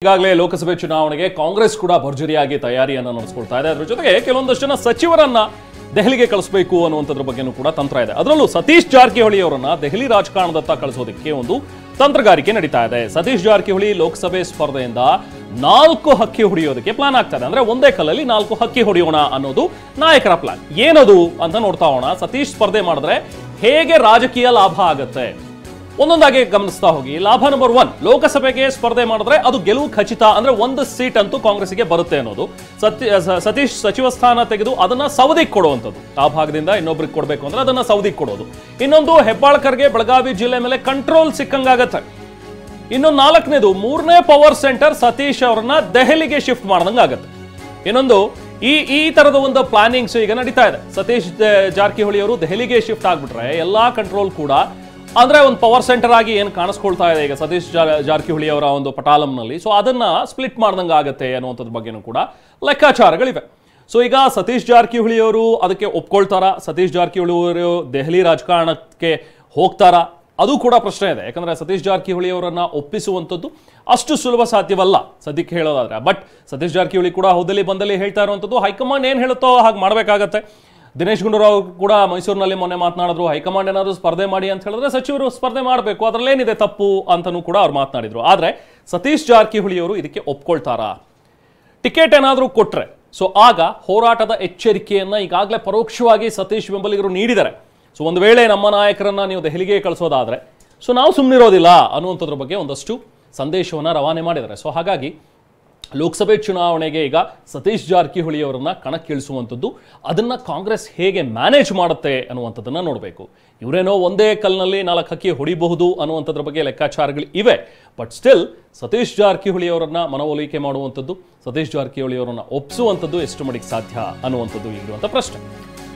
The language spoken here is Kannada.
ಈಗಾಗಲೇ ಲೋಕಸಭೆ ಚುನಾವಣೆಗೆ ಕಾಂಗ್ರೆಸ್ ಕೂಡ ಭರ್ಜರಿಯಾಗಿ ತಯಾರಿಯನ್ನು ನಡೆಸಿಕೊಳ್ತಾ ಇದೆ. ಅದರ ಜೊತೆಗೆ ಕೆಲವೊಂದಷ್ಟು ಜನ ಸಚಿವರನ್ನ ದೆಹಲಿಗೆ ಕಳಿಸಬೇಕು ಅನ್ನುವಂಥದ್ರ ಬಗ್ಗೆನೂ ಕೂಡ ತಂತ್ರ ಇದೆ. ಅದರಲ್ಲೂ ಸತೀಶ್ ಜಾರಕಿಹೊಳಿ ಅವರನ್ನ ದೆಹಲಿ ರಾಜಕಾರಣದತ್ತ ಕಳಿಸೋದಕ್ಕೆ ಒಂದು ತಂತ್ರಗಾರಿಕೆ ನಡೀತಾ ಇದೆ. ಸತೀಶ್ ಜಾರಕಿಹೊಳಿ ಲೋಕಸಭೆ ಸ್ಪರ್ಧೆಯಿಂದ 4 ಹಕ್ಕಿ ಹೊಡೆಯೋದಕ್ಕೆ ಪ್ಲಾನ್ ಆಗ್ತಾ ಇದೆ. ಅಂದ್ರೆ ಒಂದೇ ಕಲ್ಲಲ್ಲಿ 4 ಹಕ್ಕಿ ಹೊಡೆಯೋಣ ಅನ್ನೋದು ನಾಯಕರ ಪ್ಲಾನ್. ಏನದು ಅಂತ ನೋಡ್ತಾ ಹೋಗೋಣ. ಸತೀಶ್ ಸ್ಪರ್ಧೆ ಮಾಡಿದ್ರೆ ಹೇಗೆ ರಾಜಕೀಯ ಲಾಭ ಆಗತ್ತೆ ಒಂದೊಂದಾಗಿ ಗಮನಿಸ್ತಾ ಹೋಗಿ. ಲಾಭ ನಂಬರ್ 1, ಲೋಕಸಭೆಗೆ ಸ್ಪರ್ಧೆ ಮಾಡಿದ್ರೆ ಅದು ಗೆಲುವು ಖಚಿತ. ಅಂದ್ರೆ 1 ಸೀಟ್ ಅಂತೂ ಕಾಂಗ್ರೆಸ್ಗೆ ಬರುತ್ತೆ ಅನ್ನೋದು. ಸತೀಶ್ ಸಚಿವ ಸ್ಥಾನ ತೆಗೆದು ಅದನ್ನ ಸೌದಿಗೆ ಕೊಡುವಂಥದ್ದು. ಆ ಭಾಗದಿಂದ ಇನ್ನೊಬ್ರಿಗೆ ಕೊಡಬೇಕು ಅಂದ್ರೆ ಅದನ್ನ ಸೌದಿಗೆ ಕೊಡೋದು. ಇನ್ನೊಂದು, ಹೆಬ್ಬಾಳ್ಕರ್ಗೆ ಬೆಳಗಾವಿ ಜಿಲ್ಲೆ ಮೇಲೆ ಕಂಟ್ರೋಲ್ ಸಿಕ್ಕಂಗಾಗತ್ತೆ. ಇನ್ನೊಂದು 4ನೇದು, 3ನೇ ಪವರ್ ಸೆಂಟರ್ ಸತೀಶ್ ಅವರನ್ನ ದೆಹಲಿಗೆ ಶಿಫ್ಟ್ ಮಾಡ್ದಂಗಾಗತ್ತೆ. ಇನ್ನೊಂದು, ಈ ತರದ ಒಂದು ಪ್ಲಾನಿಂಗ್ಸ್ ಈಗ ನಡೀತಾ ಇದೆ. ಸತೀಶ್ ಜಾರಕಿಹೊಳಿ ಅವರು ದೆಹಲಿಗೆ ಶಿಫ್ಟ್ ಆಗ್ಬಿಟ್ರೆ ಎಲ್ಲಾ ಕಂಟ್ರೋಲ್ ಕೂಡ ಅಂದ್ರೆ ಒಂದು ಪವರ್ ಸೆಂಟರ್ ಆಗಿ ಏನು ಕಾಣಿಸ್ಕೊಳ್ತಾ ಇದೆ ಈಗ ಸತೀಶ್ ಜಾರಕಿಹೊಳಿ ಅವರ ಒಂದು ಪಟಾಲಂನಲ್ಲಿ. ಸೊ ಅದನ್ನ ಸ್ಪ್ಲಿಟ್ ಮಾಡ್ದಂಗೆ ಆಗತ್ತೆ ಅನ್ನುವಂಥದ್ರ ಬಗ್ಗೆನೂ ಕೂಡ ಲೆಕ್ಕಾಚಾರಗಳಿವೆ. ಸೊ ಈಗ ಸತೀಶ್ ಜಾರಕಿಹೊಳಿ ಅವರು ಅದಕ್ಕೆ ಒಪ್ಕೊಳ್ತಾರಾ? ಸತೀಶ್ ಜಾರಕಿಹೊಳಿ ಅವರು ದೆಹಲಿ ರಾಜಕಾರಣಕ್ಕೆ ಹೋಗ್ತಾರಾ? ಅದು ಕೂಡ ಪ್ರಶ್ನೆ ಇದೆ. ಯಾಕಂದ್ರೆ ಸತೀಶ್ ಜಾರಕಿಹೊಳಿ ಅವರನ್ನ ಒಪ್ಪಿಸುವಂಥದ್ದು ಅಷ್ಟು ಸುಲಭ ಸಾಧ್ಯವಲ್ಲ ಸದ್ಯಕ್ಕೆ ಹೇಳೋದಾದ್ರೆ. ಬಟ್ ಸತೀಶ್ ಜಾರಕಿಹೊಳಿ ಕೂಡ ಹೋದಲ್ಲಿ ಬಂದಲ್ಲಿ ಹೇಳ್ತಾ ಇರುವಂಥದ್ದು ಹೈಕಮಾಂಡ್ ಏನು ಹೇಳುತ್ತೋ ಹಾಗೆ ಮಾಡಬೇಕಾಗತ್ತೆ. ದಿನೇಶ್ ಗುಂಡೂರಾವ್ ಕೂಡ ಮೈಸೂರಿನಲ್ಲಿ ಮೊನ್ನೆ ಮಾತನಾಡಿದ್ರು, ಹೈಕಮಾಂಡ್ ಏನಾದರೂ ಸ್ಪರ್ಧೆ ಮಾಡಿ ಅಂತ ಹೇಳಿದ್ರೆ ಸಚಿವರು ಸ್ಪರ್ಧೆ ಮಾಡಬೇಕು, ಅದರಲ್ಲೇನಿದೆ ತಪ್ಪು ಅಂತನೂ ಕೂಡ ಅವ್ರು ಮಾತನಾಡಿದ್ರು. ಆದರೆ ಸತೀಶ್ ಜಾರಕಿಹೊಳಿ ಅವರು ಇದಕ್ಕೆ ಒಪ್ಕೊಳ್ತಾರಾ? ಟಿಕೆಟ್ ಏನಾದರೂ ಕೊಟ್ರೆ ಸೊ ಆಗ ಹೋರಾಟದ ಎಚ್ಚರಿಕೆಯನ್ನ ಈಗಾಗಲೇ ಪರೋಕ್ಷವಾಗಿ ಸತೀಶ್ ಬೆಂಬಲಿಗರು ನೀಡಿದ್ದಾರೆ. ಸೊ ಒಂದು ವೇಳೆ ನಮ್ಮ ನಾಯಕರನ್ನ ನೀವು ದೆಹಲಿಗೆ ಕಳಿಸೋದಾದ್ರೆ ಸೊ ನಾವು ಸುಮ್ಮನಿರೋದಿಲ್ಲ ಅನ್ನುವಂಥದ್ರ ಬಗ್ಗೆ ಒಂದಷ್ಟು ಸಂದೇಶವನ್ನು ರವಾನೆ ಮಾಡಿದ್ದಾರೆ. ಸೊ ಹಾಗಾಗಿ ಲೋಕಸಭೆ ಚುನಾವಣೆಗೆ ಈಗ ಸತೀಶ್ ಜಾರಕಿಹೊಳಿ ಅವರನ್ನ ಕಣಕ್ಕಿಳಿಸುವಂಥದ್ದು, ಅದನ್ನ ಕಾಂಗ್ರೆಸ್ ಹೇಗೆ ಮ್ಯಾನೇಜ್ ಮಾಡುತ್ತೆ ಅನ್ನುವಂಥದ್ದನ್ನ ನೋಡಬೇಕು. ಇವರೇನೋ ಒಂದೇ ಕಲ್ನಲ್ಲಿ 4 ಹಕ್ಕಿ ಹೊಡಿಬಹುದು ಅನ್ನುವಂಥದ್ರ ಬಗ್ಗೆ ಲೆಕ್ಕಾಚಾರಗಳು ಇವೆ. ಬಟ್ ಸ್ಟಿಲ್ ಸತೀಶ್ ಜಾರಕಿಹೊಳಿ ಅವರನ್ನ ಮನವೊಲಿಕೆ ಮಾಡುವಂಥದ್ದು, ಸತೀಶ್ ಜಾರಕಿಹೊಳಿ ಅವರನ್ನ ಒಪ್ಪಿಸುವಂಥದ್ದು ಎಷ್ಟು ಮಟ್ಟಿಗೆ ಸಾಧ್ಯ ಅನ್ನುವಂಥದ್ದು ಈಗಿರುವಂಥ ಪ್ರಶ್ನೆ.